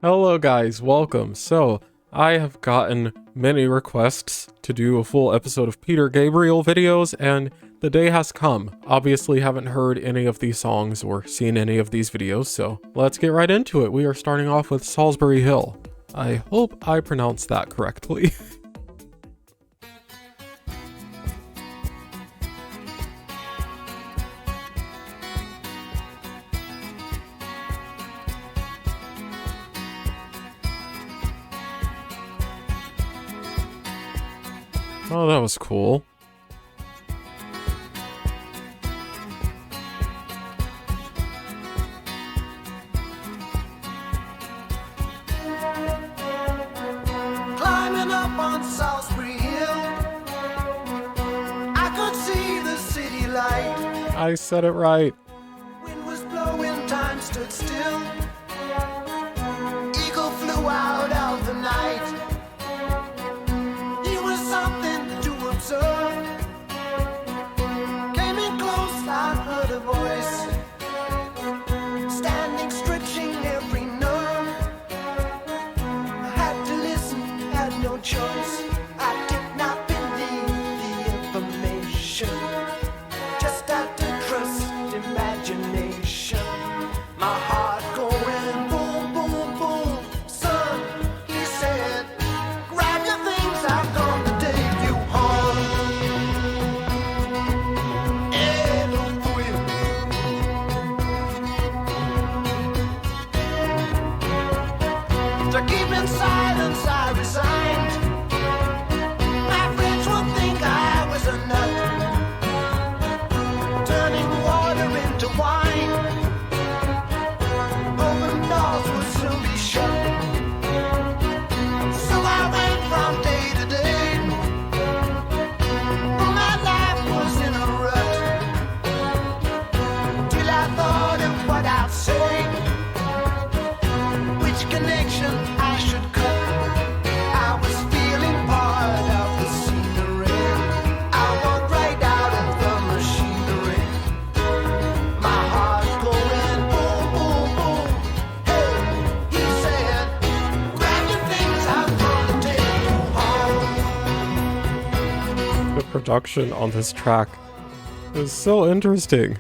Hello guys, welcome. So, I have gotten many requests to do a full episode of Peter Gabriel videos, and the day has come. Obviously haven't heard any of these songs or seen any of these videos, so let's get right into it. We are starting off with Solsbury Hill. I hope I pronounced that correctly. Oh, that was cool. Climbing up on Solsbury Hill, I could see the city light. I said it right. Wind was blowing, time stood still. Eagle flew out of the night. He was something to observe. Came in close, I heard a voice, standing, stretching every nerve. I had to listen, had no choice. I did not believe the information, just had to trust imagination. My heart going boom, boom, boom. Son, he said, grab your things, I've come to take you home. To keep in silence, I resigned. My friends would think I was a nut, turning water into wine. Open doors would soon be shut. So I went from day to day. My life was in a rut, till I thought of what I'd say, which connection I should cut. I was feeling part of the scenery. I walked right out of the machinery. My heart going boom, boom, boom. Hey, he said, grab your things, I'm gonna take you home. The production on this track is so interesting.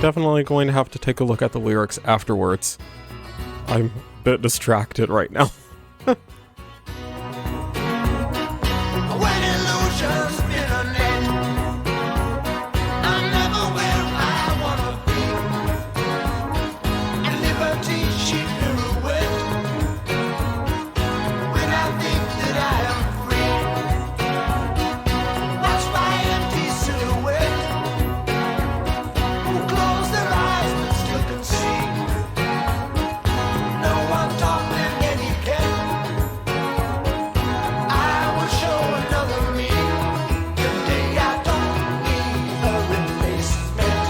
Definitely going to have to take a look at the lyrics afterwards. I'm a bit distracted right now. When illusions in a net, I'm never where I wanna be. And liberty she pirouette. When I think that I am free, watch my empty silhouette, who close their eyes but still can see. No one taught them etiquette. I will show another me. Today I don't need a replacement.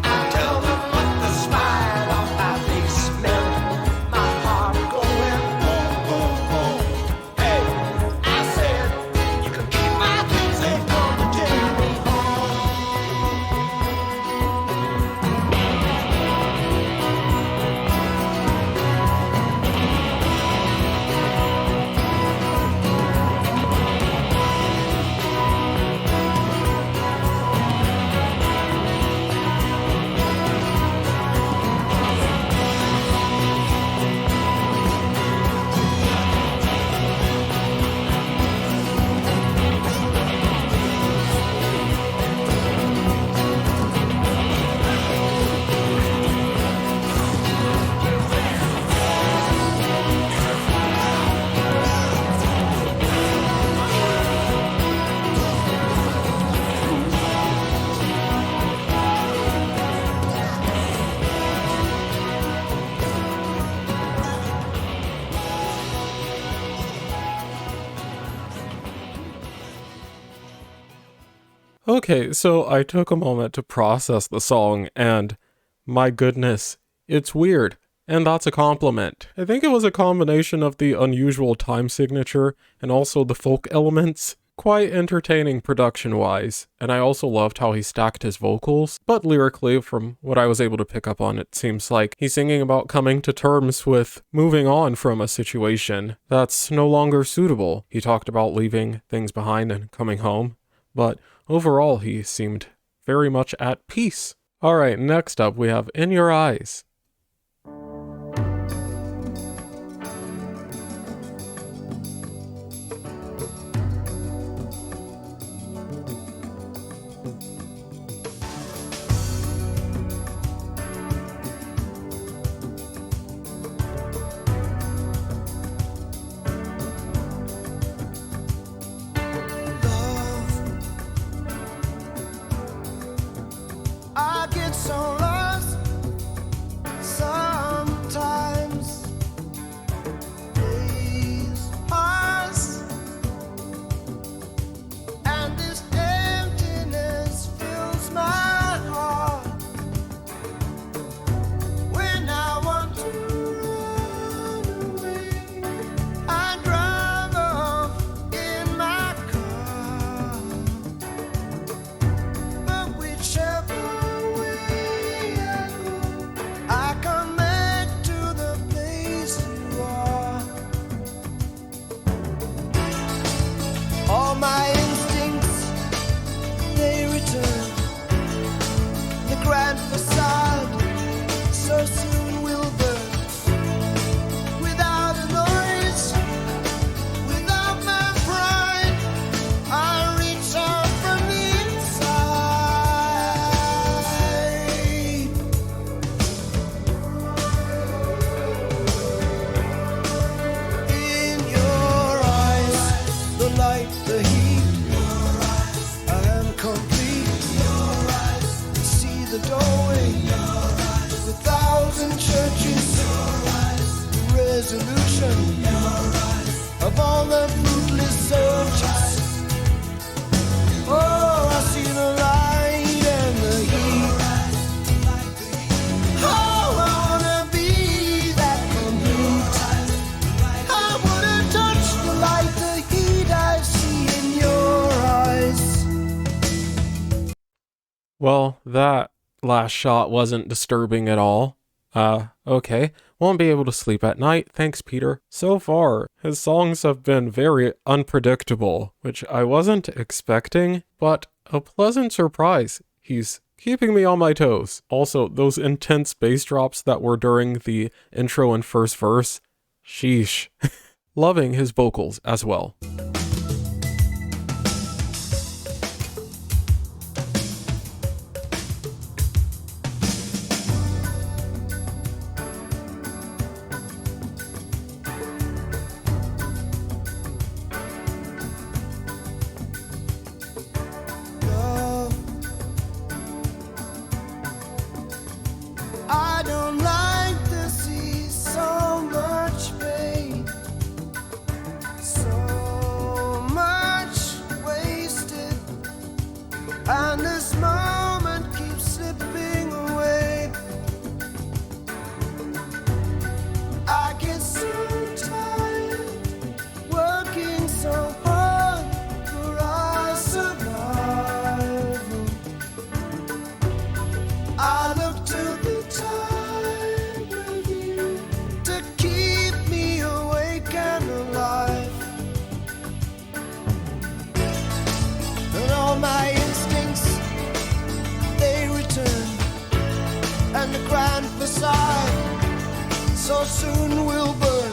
I tell them what the smile on my face meant. My heart going boom, boom, boom. Hey, I said, you can keep my things, they come to take me home. Okay, so I took a moment to process the song, and my goodness, it's weird. And that's a compliment. I think it was a combination of the unusual time signature and also the folk elements. quite entertaining production-wise, and I also loved how he stacked his vocals, but lyrically, from what I was able to pick up on, it seems like he's singing about coming to terms with moving on from a situation that's no longer suitable. He talked about leaving things behind and coming home, but overall he seemed very much at peace. Alright, next up we have In Your Eyes. I get so lost sometimes. Days pass, and this emptiness fills my heart. When I want to run away, I drive off in my car. But whichever I come back to the place you are. All my instincts, they return. The grand facade so soon will burn. Without a noise, without my pride, I reach out from the inside. In your eyes, the light, the heat, I am complete. See the doorway, the thousand churches, the resolution of all the fruitless searches. Oh, I see the light and the heat. Oh, I wanna be that complete. I wanna touch the light, the heat I see in your eyes. Well, that last shot wasn't disturbing at all. Okay. Won't be able to sleep at night, thanks Peter. So far, his songs have been very unpredictable, which I wasn't expecting, but a pleasant surprise. He's keeping me on my toes. Also, those intense bass drops that were during the intro and first verse, sheesh. Loving his vocals as well. Love, I don't like to see so much pain, so much wasted, and this moment keeps slipping away. I get so tired working so hard for our survival. I look to the time with you to keep me awake and alive. And all my instincts, they return. And the grand facade so soon will burn.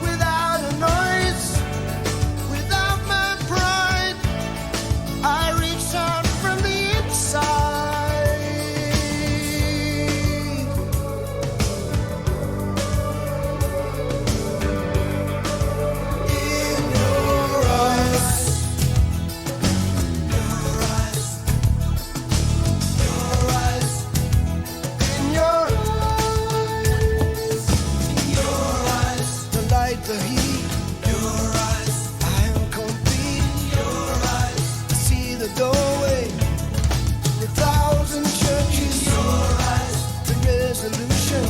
Without a noise, without my pride, I reach out from the inside. In your eyes, in your eyes, the light, the heat, I am complete. I see the doorway, the thousand churches, the resolution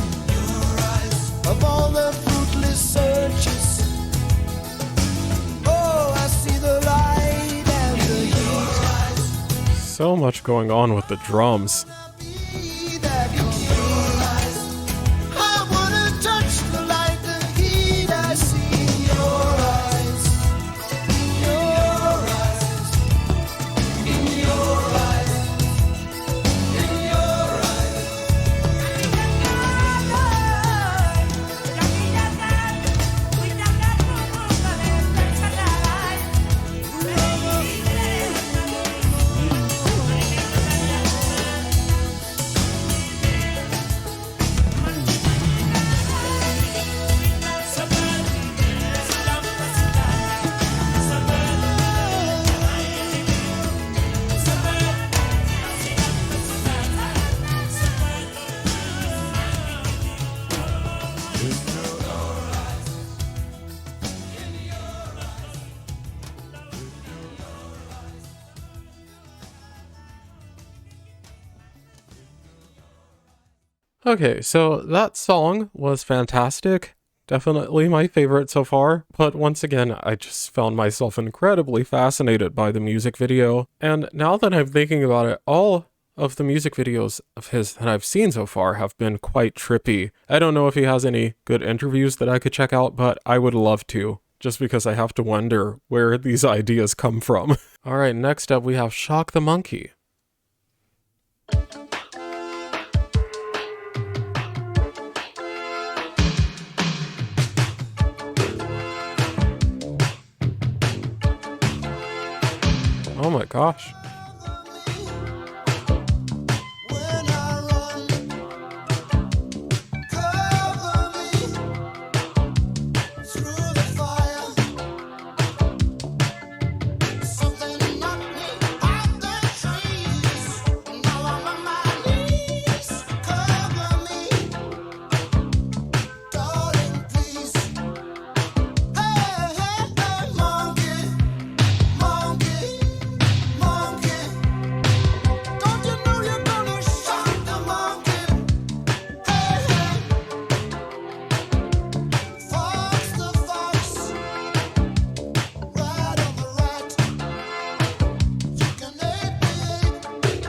of all the fruitless searches. Oh, I see the So much going on with the drums. I wanna touch the light, the heat I see in your eyes, in your eyes, in your eyes, in your eyes. Okay, so that song was fantastic. Definitely my favorite so far, but once again, I just found myself incredibly fascinated by the music video. And now that I'm thinking about it, all of the music videos of his that I've seen so far have been quite trippy. I don't know if he has any good interviews that I could check out, but I would love to, just because I have to wonder where these ideas come from. All right, next up we have Shock the Monkey. Oh my gosh. When I run, cover me through the fire. Something knocked me out the trees. Now I'm on my knees. Cover me, darling, please. Hey, hey, hey, monkey, monkey, monkey. Don't you know you're gonna shock the monkey? Hey, hey. Fox the fox, rat on the rat. You can ape the ape.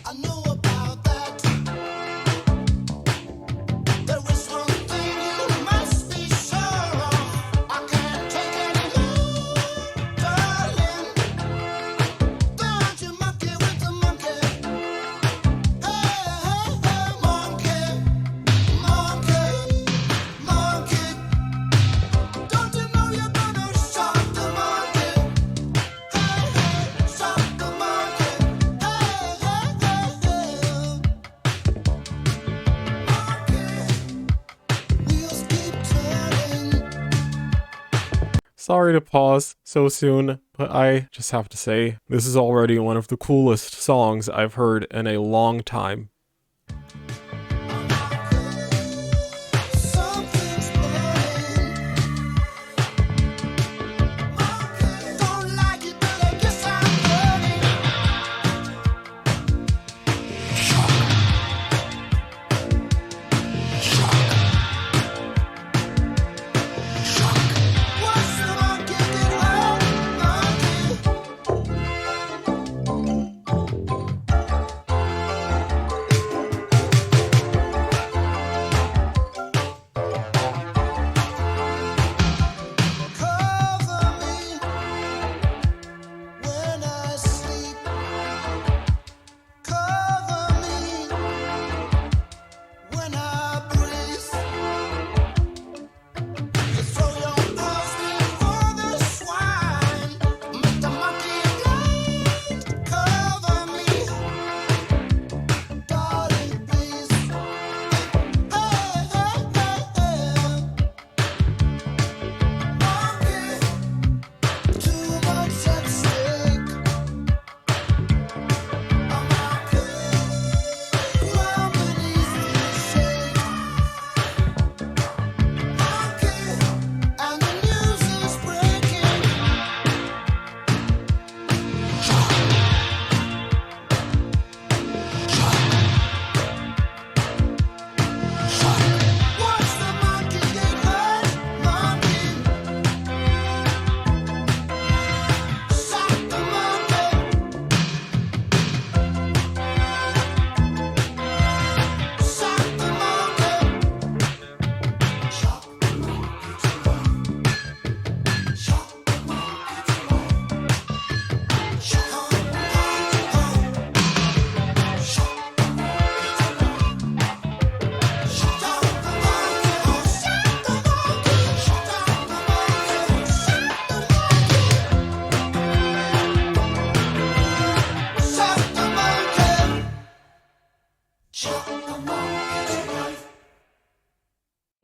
I know about that. There is one thing you must be sure of. I can't take any more, darling. Don't you monkey with the monkey? Hey, hey, hey, monkey, monkey, monkey. Don't you know you're gonna shock the monkey? Hey, hey, shock the monkey. Hey, hey, hey, hey. Monkey, wheels keep turning. Sorry to pause so soon, but I just have to say, this is already one of the coolest songs I've heard in a long time. Something's burning. Don't like it, but I guess I'm burning. What's the monkey get hurt? Monkey.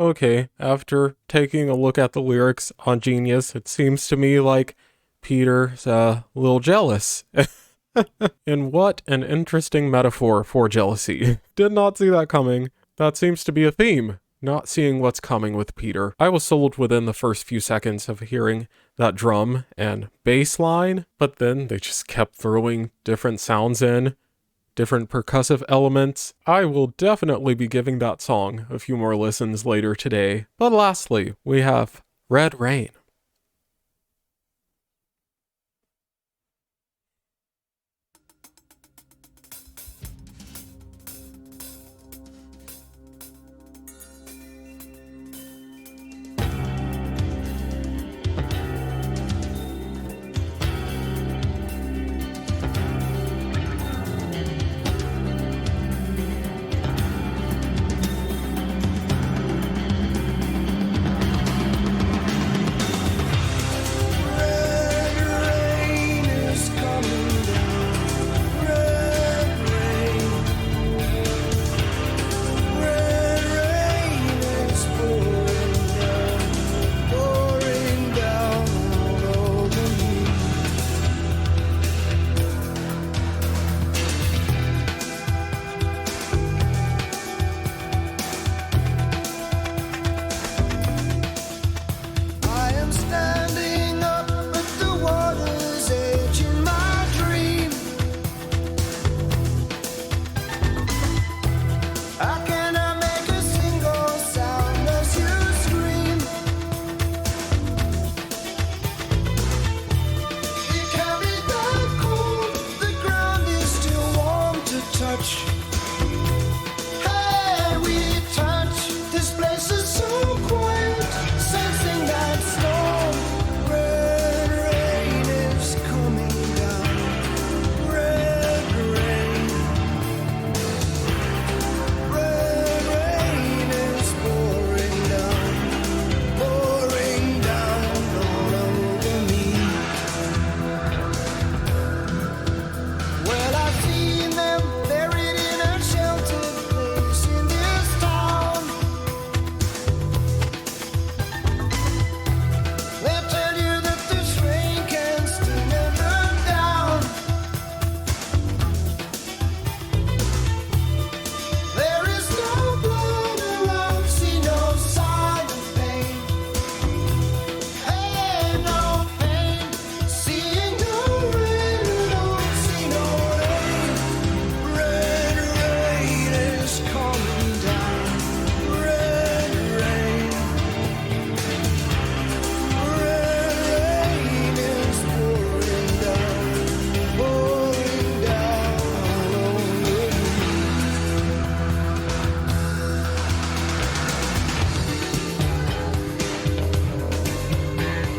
Okay, after taking a look at the lyrics on Genius, it seems to me like Peter's a little jealous. And what an interesting metaphor for jealousy. Did not see that coming. That seems to be a theme. Not seeing what's coming with Peter. I was sold within the first few seconds of hearing that drum and bass line, but then they just kept throwing different sounds in, different percussive elements. I will definitely be giving that song a few more listens later today. But lastly, we have Red Rain.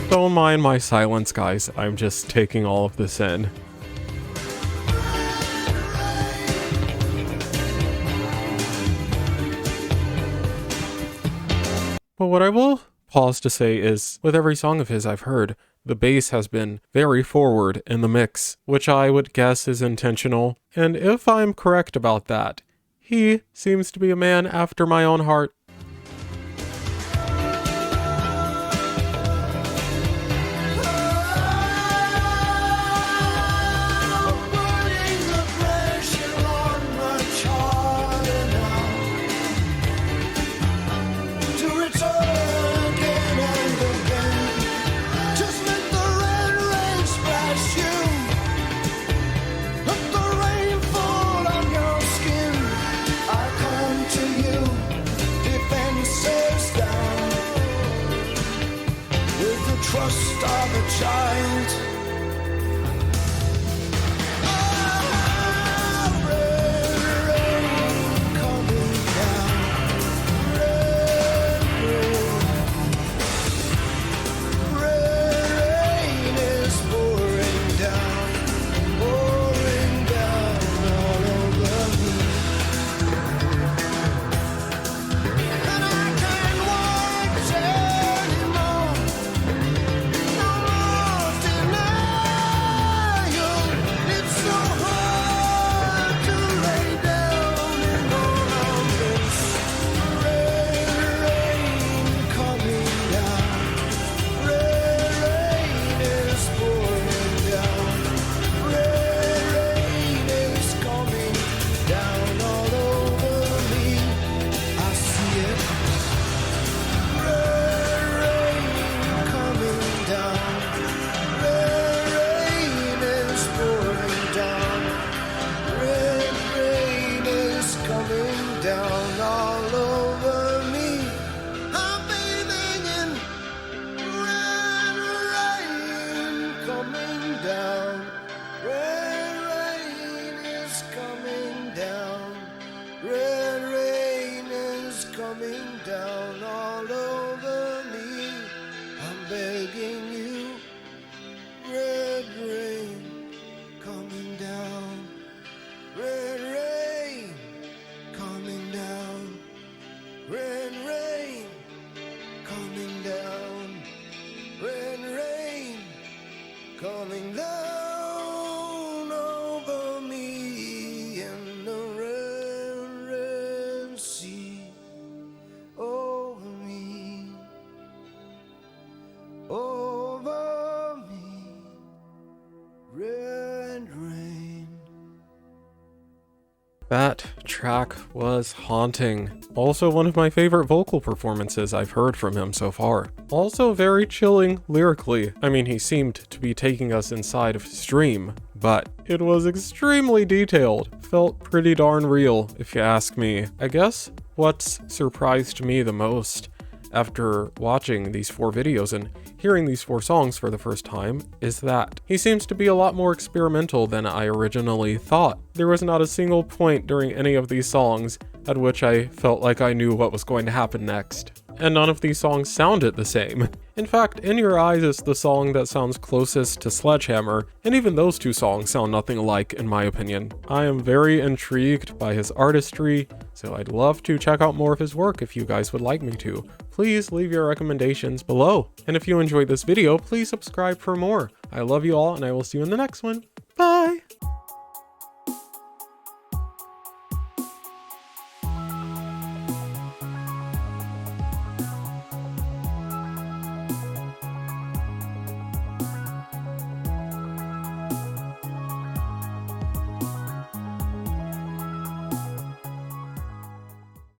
Don't mind my silence, guys. I'm just taking all of this in. But what I will pause to say is, with every song of his I've heard, the bass has been very forward in the mix, which I would guess is intentional. And if I'm correct about that, he seems to be a man after my own heart. Trust of a child. Red rain coming down. Red rain is pouring down all over me. And I can't watch anymore. No more tonight. coming down all over me. I'm begging you, red rain coming down, red rain coming down, red rain coming down, red rain coming down over me in the red, red sea over me, over me, red rain. That track was haunting. Also one of my favorite vocal performances I've heard from him so far. Also very chilling lyrically. I mean, he seemed to be taking us inside of his dream, but it was extremely detailed. Felt pretty darn real, if you ask me. I guess what's surprised me the most after watching these 4 videos and hearing these 4 songs for the first time is that he seems to be a lot more experimental than I originally thought. There was not a single point during any of these songs at which I felt like I knew what was going to happen next. And none of these songs sounded the same. In fact, In Your Eyes is the song that sounds closest to Sledgehammer, and even those 2 songs sound nothing alike in my opinion. I am very intrigued by his artistry, so I'd love to check out more of his work if you guys would like me to. Please leave your recommendations below. And if you enjoyed this video, please subscribe for more. I love you all, and I will see you in the next one. Bye!